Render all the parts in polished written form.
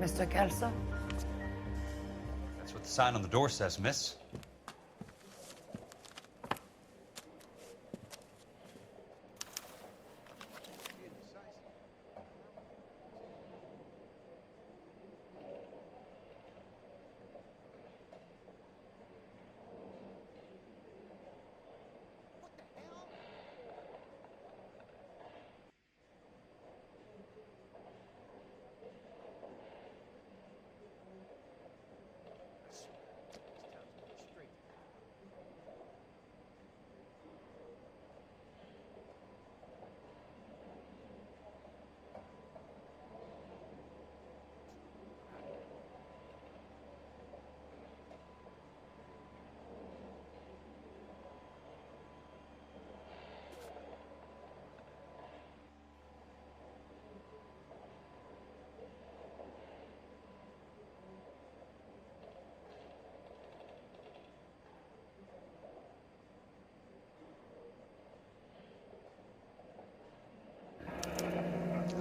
Mr. Kelso? That's what the sign on the door says, miss.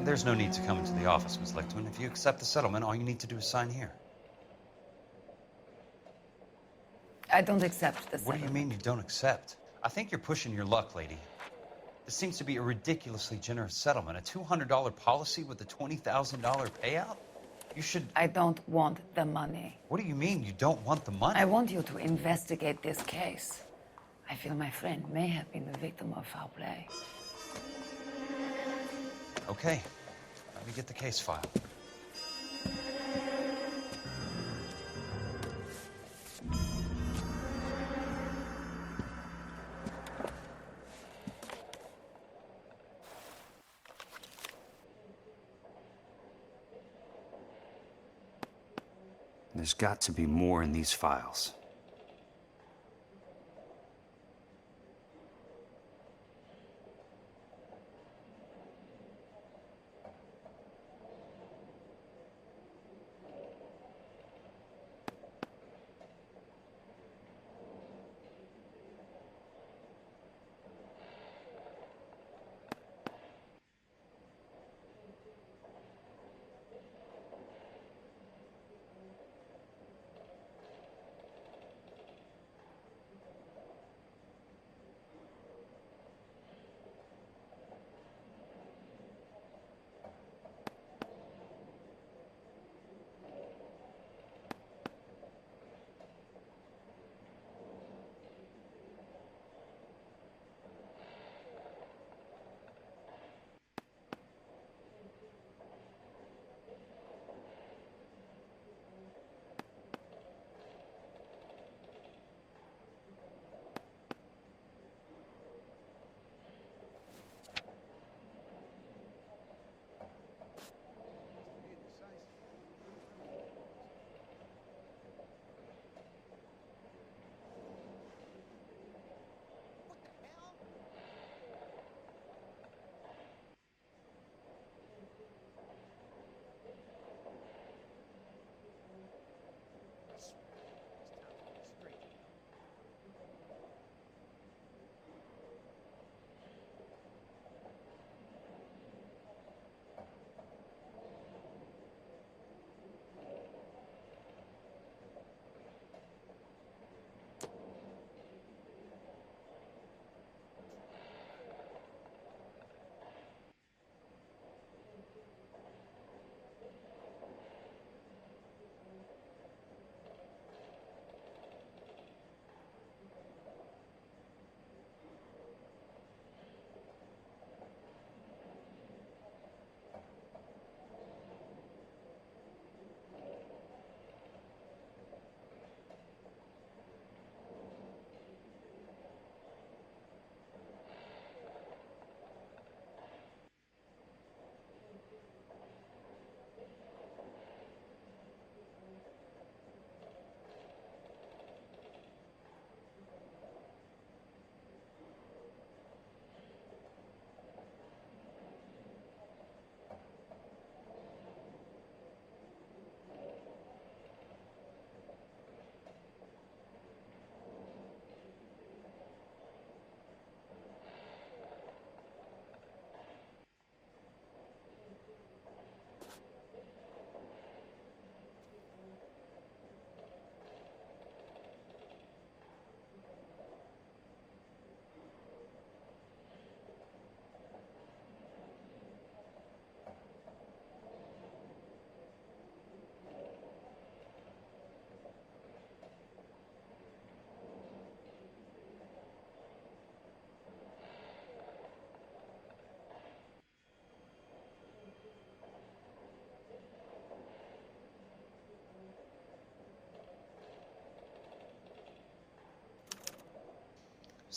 There's no need to come into the office, Miss Lichtman. If you accept the settlement, all you need to do is sign here. I don't accept the What settlement. do you mean you don't accept? I think you're pushing your luck, lady. This seems to be a ridiculously generous settlement. A $200 policy with a $20,000 payout? You should... I don't want the money. What do you mean you don't want the money? I want you to investigate this case. I feel my friend may have been the victim of foul play. Okay. Let me get the case file. There's got to be more in these files.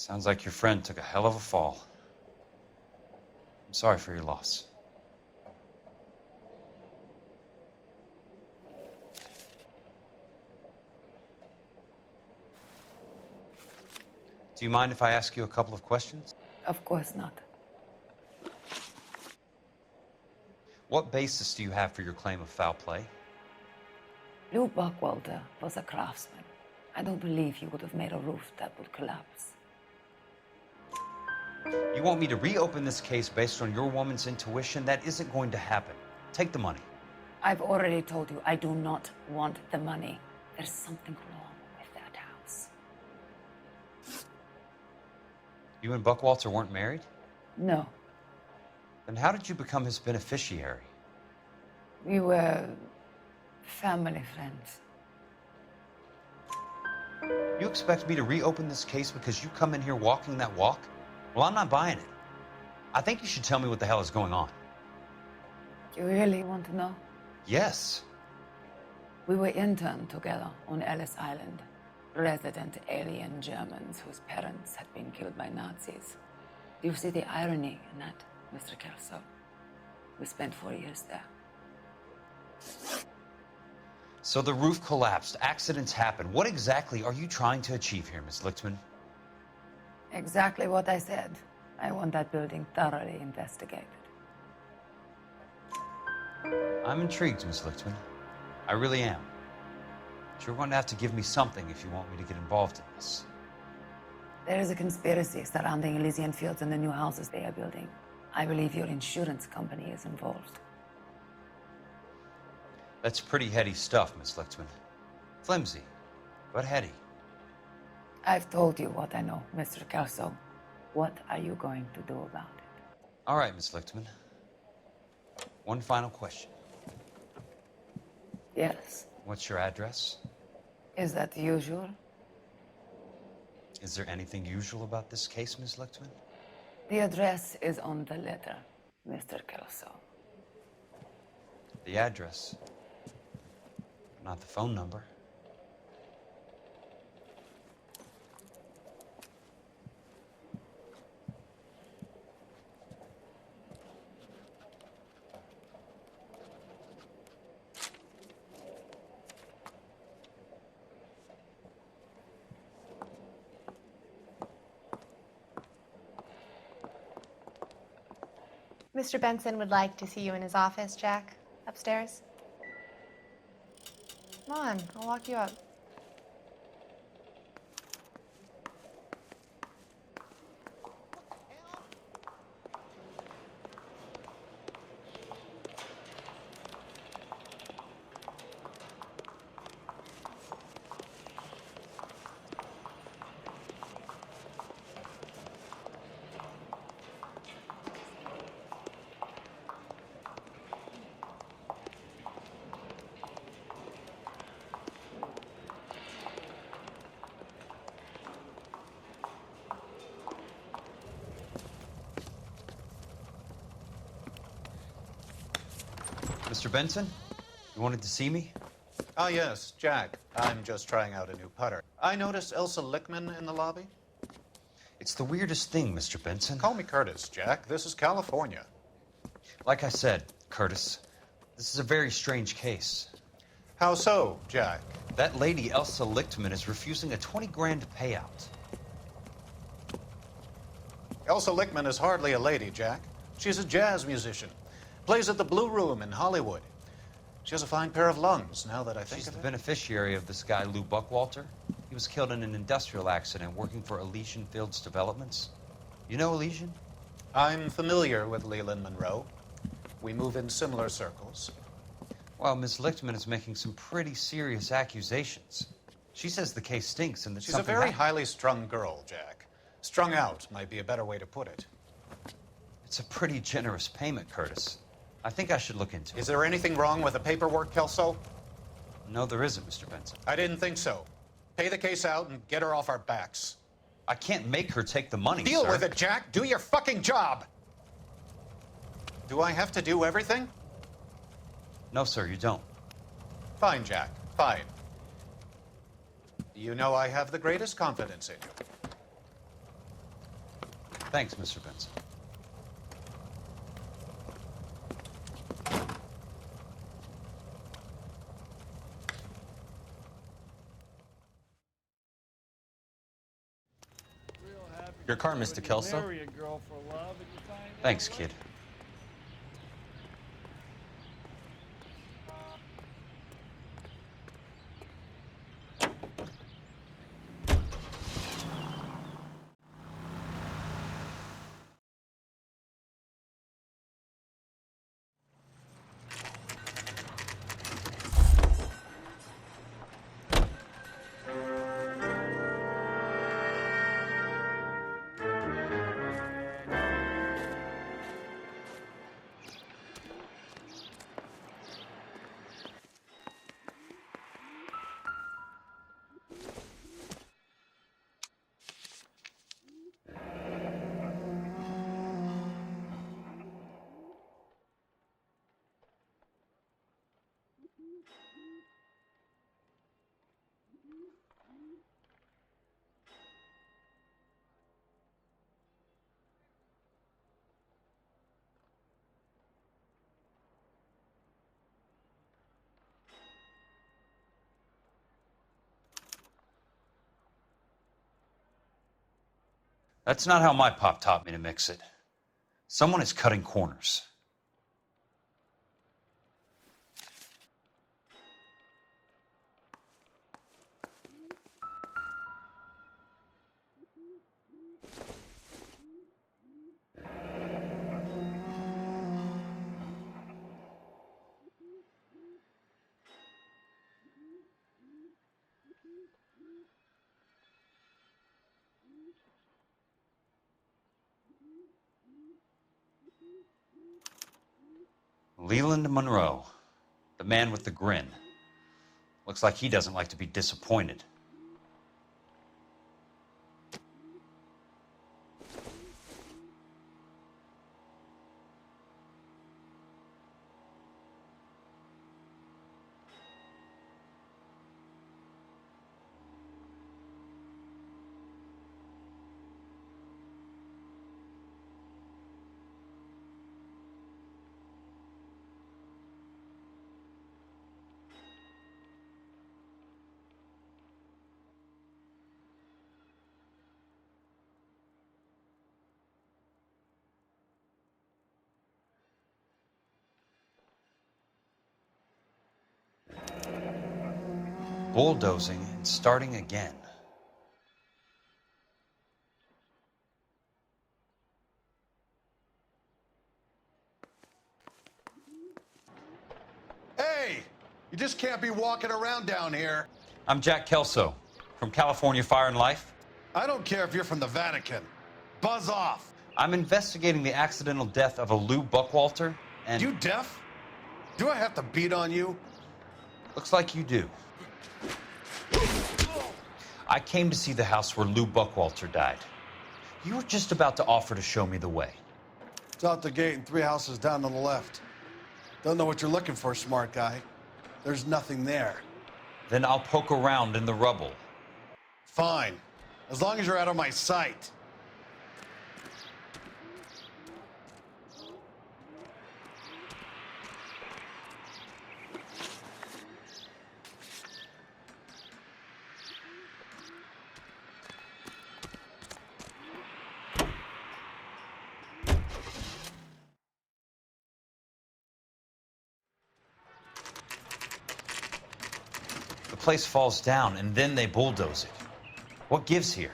Sounds like your friend took a hell of a fall. I'm sorry for your loss. Do you mind if I ask you a couple of questions? Of course not. What basis do you have for your claim of foul play? Lou Buckwalter was a craftsman. I don't believe he would have made a roof that would collapse. You want me to reopen this case based on your woman's intuition? That isn't going to happen. Take the money. I've already told you I do not want the money. There's something wrong with that house. You and Buckwalter weren't married? No, Then how did you become his beneficiary? we were family friends. You expect me to reopen this case because you come in here walking that walk? Well, I'm not buying it. I think you should tell me what the hell is going on. You really want to know? Yes. We were interned together on Ellis Island. Resident alien Germans whose parents had been killed by Nazis. Do you see the irony in that, Mr. Kelso? We spent 4 years there. So the roof collapsed, accidents happen. What exactly are you trying to achieve here, Miss Lichtman? Exactly what I said. I want that building thoroughly investigated. I'm intrigued, Miss Lichtman. I really am. But you're going to have to give me something if you want me to get involved in this. There is a conspiracy surrounding Elysian Fields and the new houses they are building. I believe your insurance company is involved. That's pretty heady stuff, Miss Lichtman. Flimsy, but heady. I've told you what I know, Mr. Kelso. What are you going to do about it? All right, Miss Lichtman. One final question. Yes. What's your address? Is that usual? Is there anything usual about this case, Miss Lichtman? The address is on the letter, Mr. Kelso. The address, not the phone number. Mr. Benson would like to see you in his office, Jack. Upstairs. Come on, I'll walk you up. Mr. Benson, you wanted to see me? Ah, yes, Jack. I'm just trying out a new putter. I noticed Elsa Lichtman in the lobby. It's the weirdest thing, Mr. Benson. Call me Curtis, Jack. This is California. Like I said, Curtis, this is a very strange case. How so, Jack? That lady, Elsa Lichtman, is refusing a 20 grand payout. Elsa Lichtman is hardly a lady, Jack. She's a jazz musician. Plays at the Blue Room in Hollywood. She has a fine pair of lungs, now that I think She's of the it. beneficiary of this guy, Lou Buckwalter. He was killed in an industrial accident working for Elysian Fields Developments. You know Elysian? I'm familiar with Leland Monroe. We move in similar circles. Well, Miss Lichtman is making some pretty serious accusations. She says the case stinks and that She's a something very happened. highly strung girl, Jack. Strung out might be a better way to put it. It's a pretty generous payment, Curtis. I think I should look into it. Is there anything wrong with the paperwork, Kelso? No, there isn't, Mr. Benson. I didn't think so. Pay the case out and get her off our backs. I can't make her take the money, Deal sir. with it, Jack. Do your fucking job. Do I have to do everything? No, sir, you don't. Fine, Jack. Fine. You know I have the greatest confidence in you. Thanks, Mr. Benson. Your car, Mr. Kelso. Thanks, kid. That's not how my pop taught me to mix it. Someone is cutting corners. Leland Monroe, the man with the grin. Looks like he doesn't like to be disappointed. Bulldozing and starting again. Hey, you just can't be walking around down here. I'm Jack Kelso from California Fire and Life. I don't care if you're from the Vatican. Buzz off. I'm investigating the accidental death of a Lou Buckwalter, and... You deaf? Do I have to beat on you? Looks like you do. I came to see the house where Lou Buckwalter died. You were just about to offer to show me the way. It's out the gate and 3 houses down on the left. Don't know what you're looking for, smart guy. There's nothing there. Then I'll poke around in the rubble. Fine. As long as you're out of my sight. The place falls down, and then they bulldoze it. What gives here?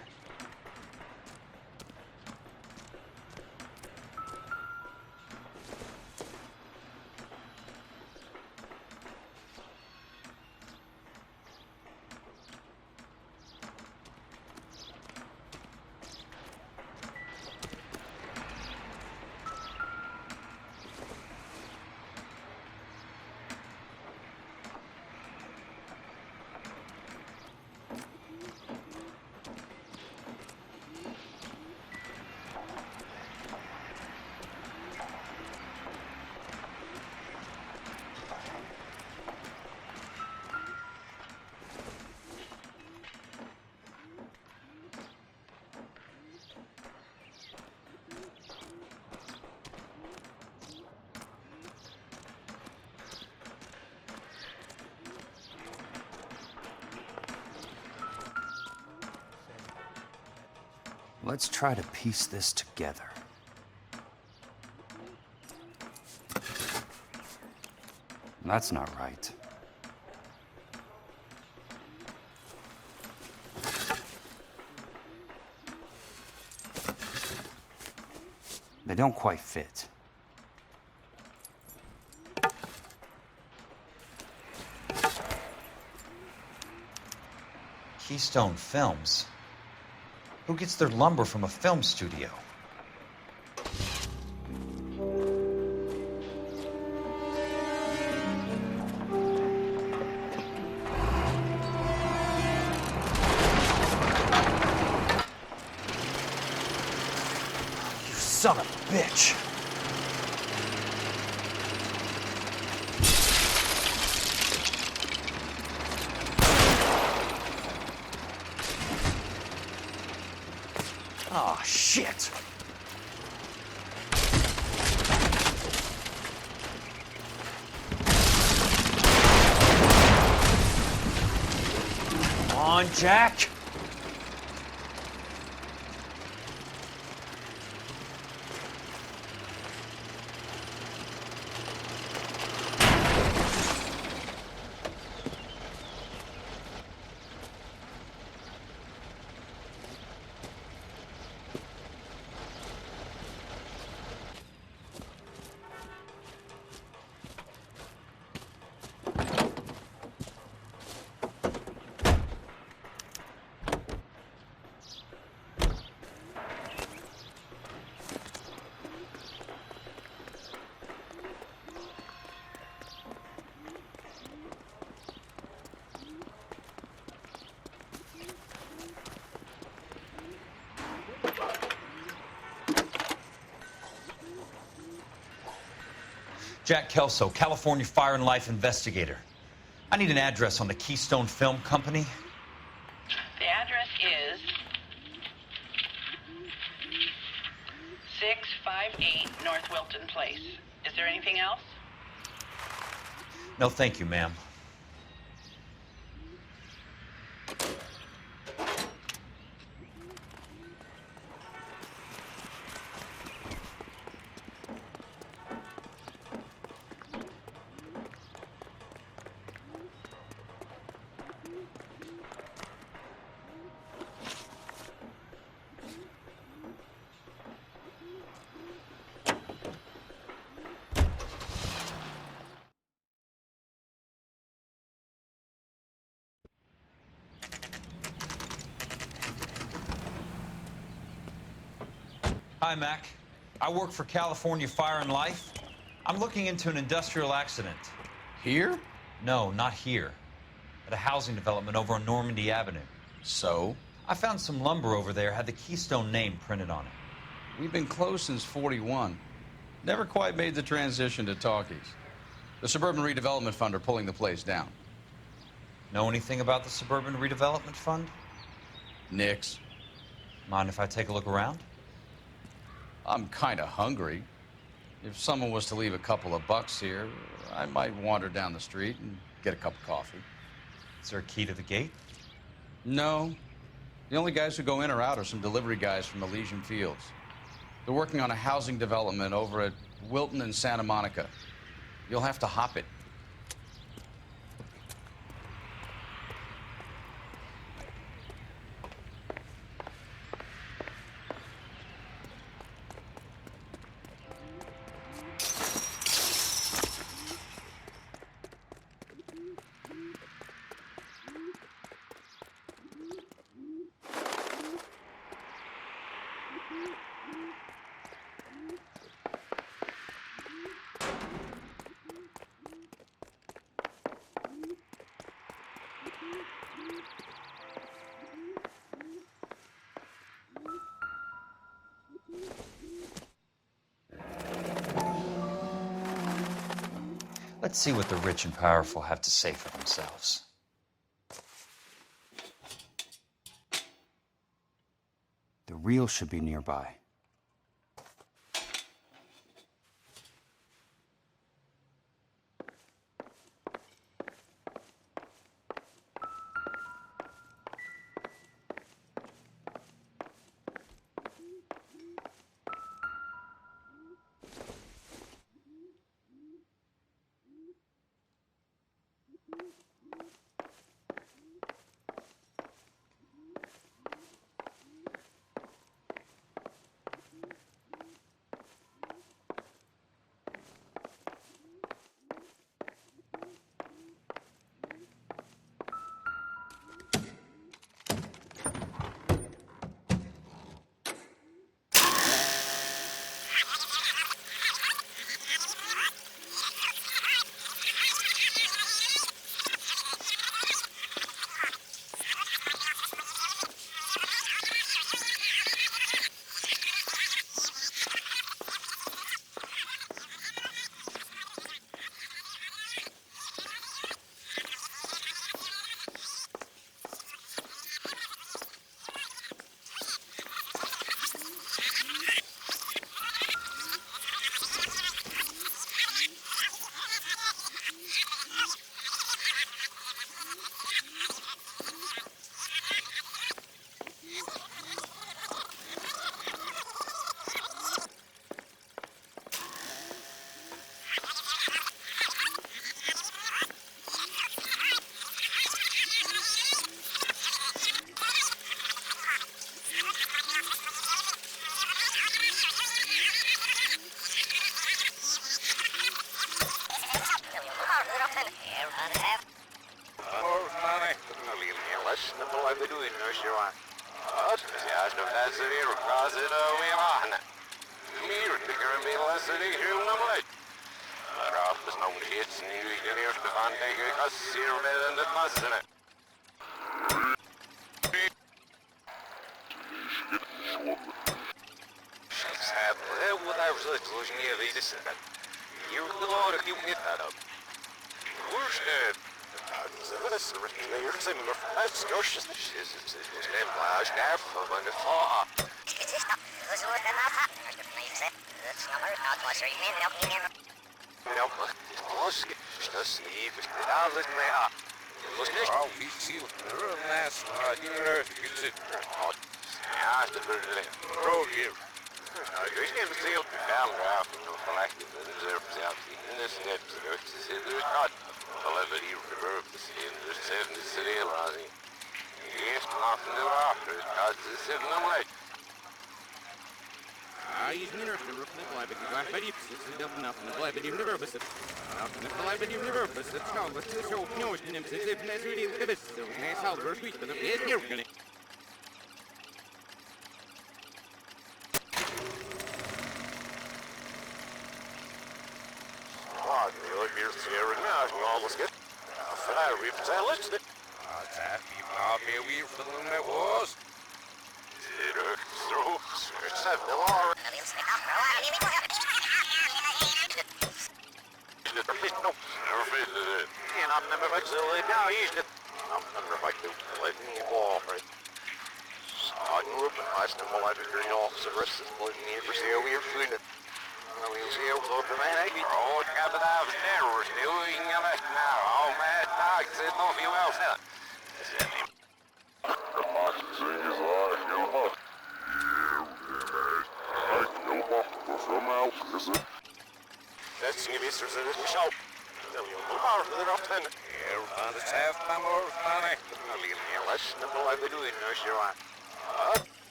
Let's try to piece this together. That's not right. They don't quite fit. Keystone Films? Who gets their lumber from a film studio? You son of a bitch! Oh, shit! Come on, Jack! Jack Kelso, California Fire and Life investigator. I need an address on the Keystone Film Company. The address is 658 North Wilton Place. Is there anything else? No, thank you, ma'am. Hi, Mac. I work for California Fire and Life. I'm looking into an industrial accident. Here? No, not here. At a housing development over on Normandy Avenue. So? I found some lumber over there, had the Keystone name printed on it. We've been closed since '41. Never quite made the transition to talkies. The Suburban Redevelopment Fund are pulling the place down. Know anything about the Suburban Redevelopment Fund? Nix. Mind if I take a look around? I'm kind of hungry. If someone was to leave a couple of bucks here, I might wander down the street and get a cup of coffee. Is there a key to the gate? No. The only guys who go in or out are some delivery guys from Elysian Fields. They're working on a housing development over at Wilton and Santa Monica. You'll have to hop it. Let's see what the rich and powerful have to say for themselves. The real should be nearby.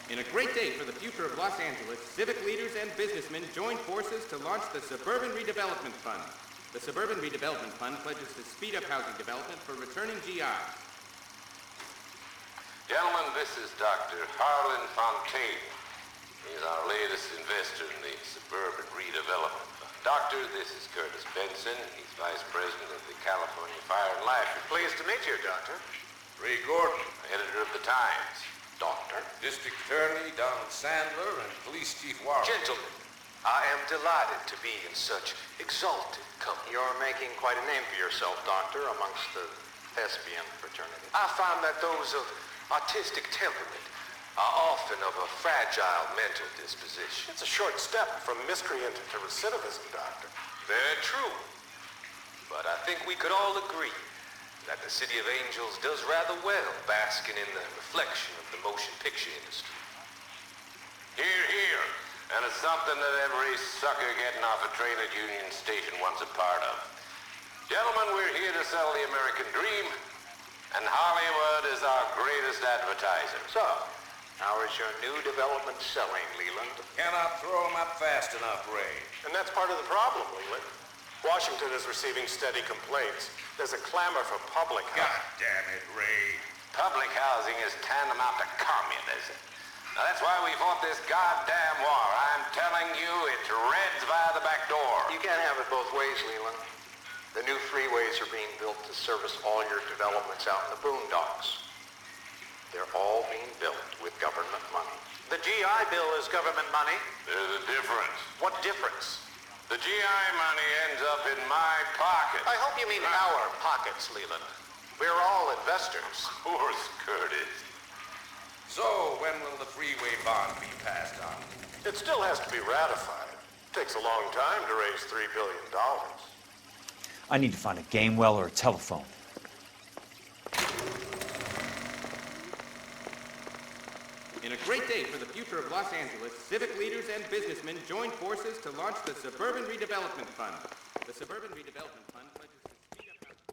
In a great day for the future of Los Angeles, civic leaders and businessmen joined forces to launch the Suburban Redevelopment Fund. The Suburban Redevelopment Fund pledges to speed up housing development for returning GIs. Gentlemen, this is Dr. Harlan Fontaine. He's our latest investor in the Suburban Redevelopment Fund. Doctor, this is Curtis Benson. He's Vice President of the California Fire and Life. Pleased to meet you, Doctor. Ray Gordon, editor of the Times. Doctor? District Attorney Donald Sandler and Police Chief Warren. Gentlemen, I am delighted to be in such exalted company. You're making quite a name for yourself, Doctor, amongst the thespian fraternity. I find that those of artistic temperament are often of a fragile mental disposition. It's a short step from miscreant to recidivism, Doctor. Very true. But I think we could all agree that the City of Angels does rather well basking in the reflection of the motion picture industry. Hear, hear. And it's something that every sucker getting off a train at Union Station wants a part of. Gentlemen, we're here to sell the American dream, and Hollywood is our greatest advertiser. So, how is your new development selling, Leland? Cannot throw them up fast enough, Ray. And that's part of the problem, Leland. Washington is receiving steady complaints. There's a clamor for public housing. God damn it, Ray. Public housing is tantamount to communism. Now, that's why we fought this goddamn war. I'm telling you, it's Reds via the back door. You can't have it both ways, Leland. The new freeways are being built to service all your developments out in the boondocks. They're all being built with government money. The GI Bill is government money. There's a difference. What difference? The GI money ends up in my pocket. I hope you mean our pockets, Leland. We're all investors. Of course, Curtis. So, when will the freeway bond be passed on? It still has to be ratified. It takes a long time to raise $3 billion. I need to find a game well or a telephone. In a great day for the future of Los Angeles, civic leaders and businessmen joined forces to launch the Suburban Redevelopment Fund. The Suburban Redevelopment Fund pledges to speed up housing.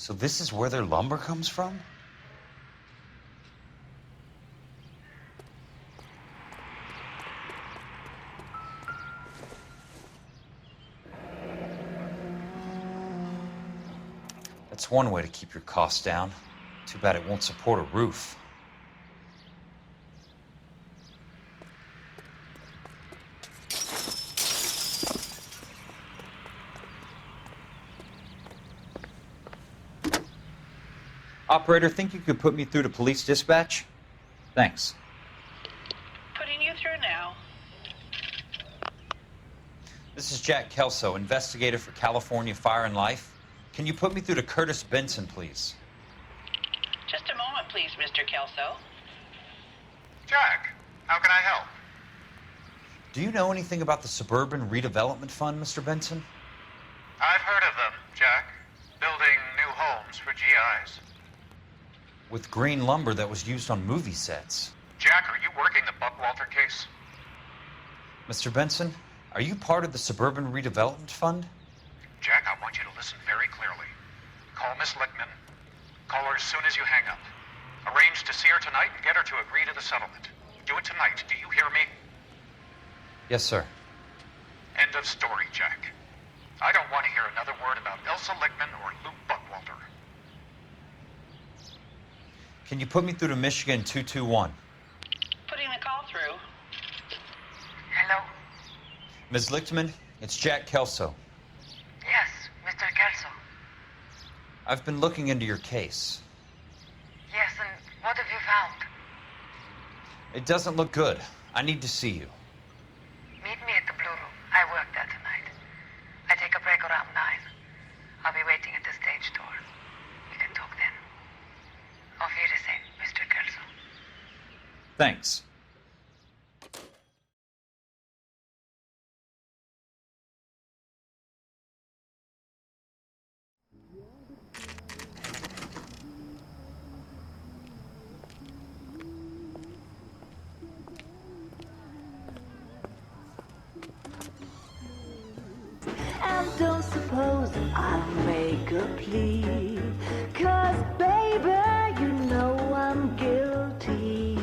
So this is where their lumber comes from? That's one way to keep your costs down. Too bad it won't support a roof. Operator, think you could put me through to police dispatch? Thanks. Putting you through now. This is Jack Kelso, investigator for California Fire and Life. Can you put me through to Curtis Benson, please? Just a moment, please, Mr. Kelso. Jack, how can I help? Do you know anything about the Suburban Redevelopment Fund, Mr. Benson? I've heard of them, Jack. Building new homes for GIs. With green lumber that was used on movie sets. Jack, are you working the Buckwalter case? Mr. Benson, are you part of the Suburban Redevelopment Fund? Jack, I want you to listen very clearly. Call Miss Lickman. Call her as soon as you hang up. Arrange to see her tonight and get her to agree to the settlement. Do it tonight. Do you hear me? Yes, sir. End of story, Jack. I don't want to hear another word about Elsa Lickman or Luke Buckwalter. Can you put me through to Michigan 221? Putting the call through. Hello? Ms. Lichtman, it's Jack Kelso. Yes, Mr. Kelso. I've been looking into your case. Yes, and what have you found? It doesn't look good. I need to see you. Meet me at the Blue Room. I work there tonight. I take a break around 9. I'll be waiting at the stage door. We can talk then. Auf Wiedersehen, Mr. Kelso. Thanks. And don't suppose I'll make a plea, 'cause baby, you know I'm guilty.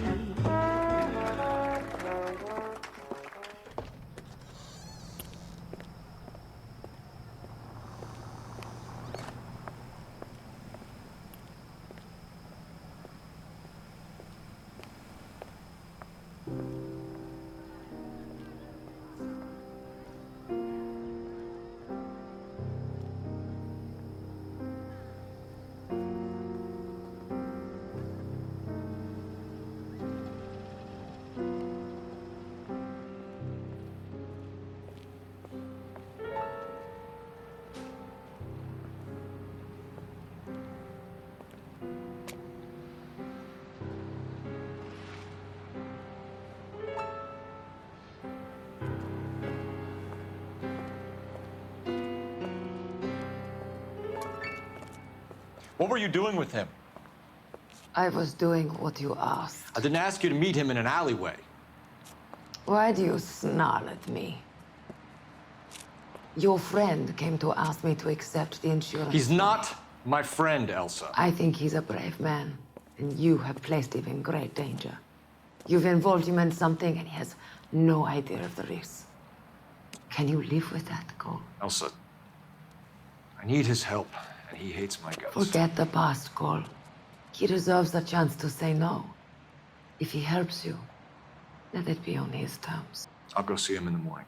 What were you doing with him? I was doing what you asked. I didn't ask you to meet him in an alleyway. Why do you snarl at me? Your friend came to ask me to accept the insurance. He's not my friend, Elsa. I think he's a brave man, and you have placed him in great danger. You've involved him in something, and he has no idea of the risk. Can you live with that, Cole? Elsa, I need his help, and he hates my guts. Forget the past, Cole. He deserves a chance to say no. If he helps you, let it be on his terms. I'll go see him in the morning.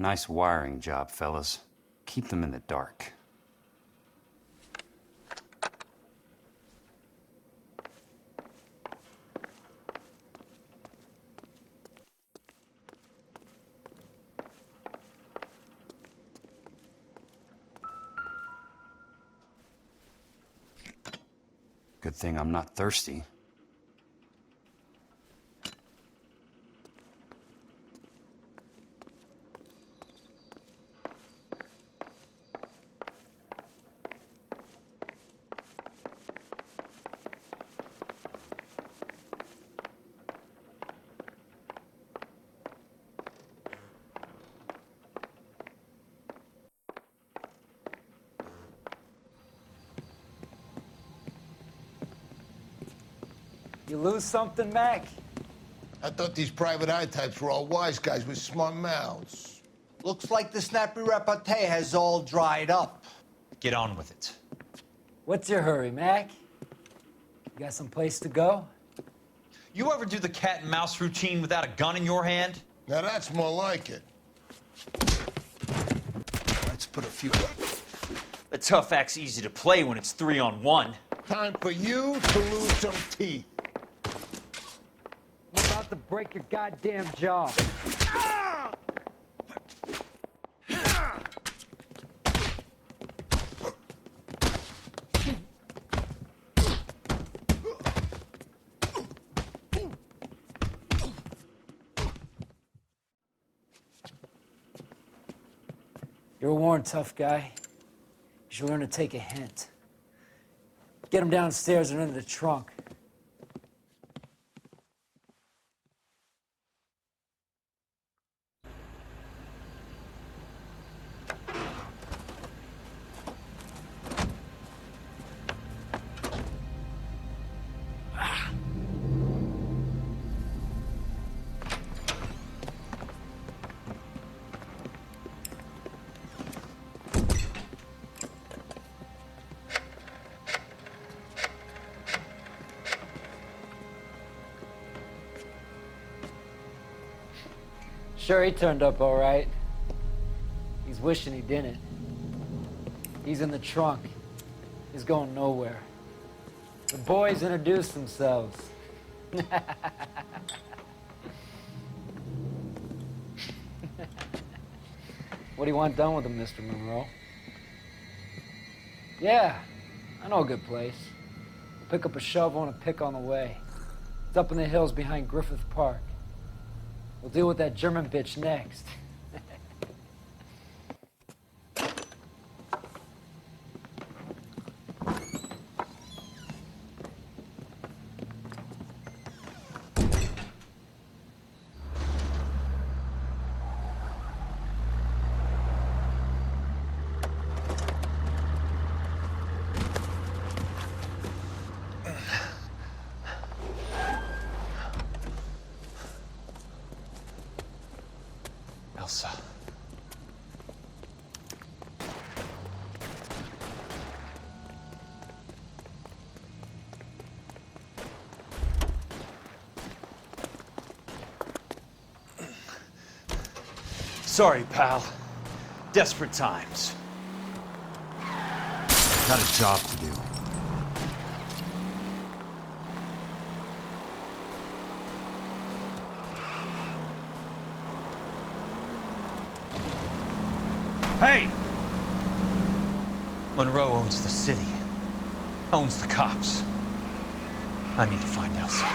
Nice wiring job, fellas. Keep them in the dark. Good thing I'm not thirsty. You lose something, Mac? I thought these private eye types were all wise guys with smart mouths. Looks like the snappy repartee has all dried up. Get on with it. What's your hurry, Mac? You got some place to go? You ever do the cat and mouse routine without a gun in your hand? Now that's more like it. Let's put a few up. The tough act's easy to play when it's 3-on-1. Time for you to lose some teeth. I'm about to break your goddamn jaw. You're warned, tough guy. You should learn to take a hint. Get him downstairs and into the trunk. Sure, he turned up all right. He's wishing he didn't. He's in the trunk. He's going nowhere. The boys introduced themselves. What do you want done with him, Mr. Monroe? Yeah, I know a good place. We'll pick up a shovel and a pick on the way. It's up in the hills behind Griffith Park. We'll deal with that German bitch next. Elsa. Sorry, pal. Desperate times. Got a job to do. Hey! Monroe owns the city. Owns the cops. I need to find Elsa.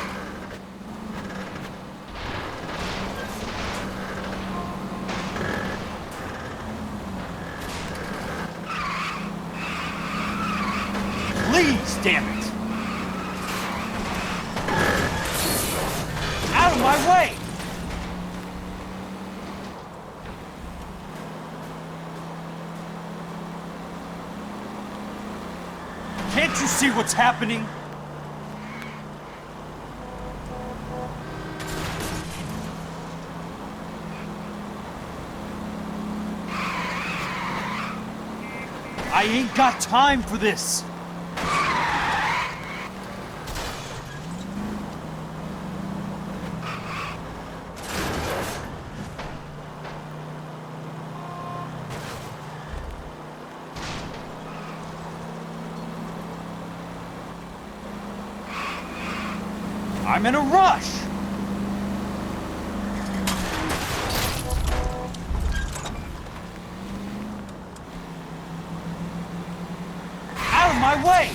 Please, damn it! Out of my way! Can't you see what's happening? I ain't got time for this. I'm in a rush! Out of my way!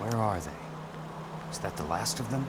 Where are they? Is that the last of them?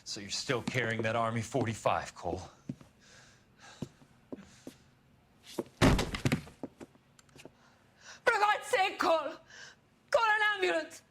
So you're still carrying that Army 45, Cole? For God's sake, Cole! Call an ambulance!